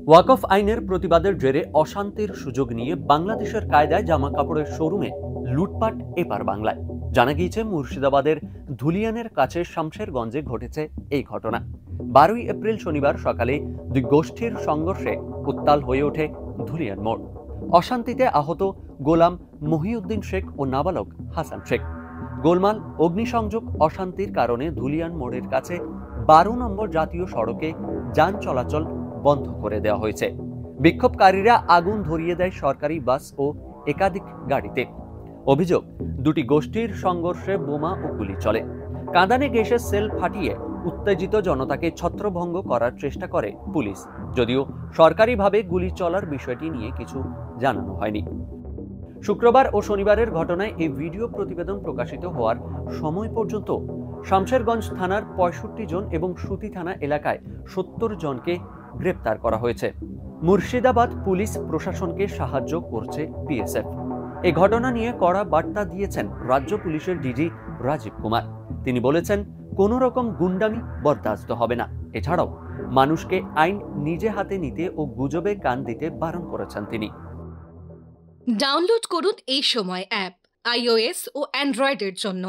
ওয়াকফ আইনের প্রতিবাদের জেরে অশান্তির সুযোগ নিয়ে বাংলাদেশের কায়দায় জামা কাপড়ের শোরুমে লুটপাট এপার বাংলায়। জানা গিয়েছে মুর্শিদাবাদের ধুলিয়ানের কাছে শামশেরগঞ্জে ঘটেছে এই ঘটনা। 12 এপ্রিল শনিবার সকালে দুই গোষ্ঠীর সংঘর্ষে উত্তাল হয়ে ওঠে ধুলিয়ান মোড়। অশান্তিতে আহত গোলাম মহিউদ্দিন শেখ ও নাবালক হাসান শেখ। গোলমাল, অগ্নিসংযোগ, অশান্তির কারণে ধুলিয়ান মোড়ের কাছে 12 নম্বর জাতীয় সড়কে যান চলাচল বন্ধ করে দেওয়া হয়েছে। বিক্ষোভকারীরা আগুন ধরিয়ে দেয় সরকারি বাস ও একাধিক গাড়িতে। অভিযোগ, দুটি গোষ্ঠীর সংঘর্ষে বোমা ও গুলি চলে। কাঁদানে গ্যাসের সেল ফাটিয়ে উত্তেজিত জনতাকে ছত্রভঙ্গ করার চেষ্টা করে পুলিশ, যদিও সরকারিভাবে গুলি চলার বিষয়টি নিয়ে কিছু জানানো হয়নি। শুক্রবার ও শনিবারের ঘটনায় এই ভিডিও প্রতিবেদন প্রকাশিত হওয়ার সময় পর্যন্ত শামশেরগঞ্জ থানার 65 জন এবং সুতি থানা এলাকায় 70 জনকে গ্রেপ্তার করা হয়েছে। মুর্শিদাবাদ পুলিশ প্রশাসনকে সাহায্য করছে বিএসএফ। এই ঘটনা নিয়ে কড়া বার্তা দিয়েছেন রাজ্য পুলিশের ডিজি রাজীব কুমার। তিনি বলেছেন, কোনো রকম গুন্ডামি বরদাস্ত হবে না। এছাড়াও মানুষকে আইন নিজে হাতে নিতে ও গুজবে কান দিতে বারণ করেছেন তিনি। ডাউনলোড করুন এই সময় অ্যাপ iOS ও অ্যান্ড্রয়েডের জন্য।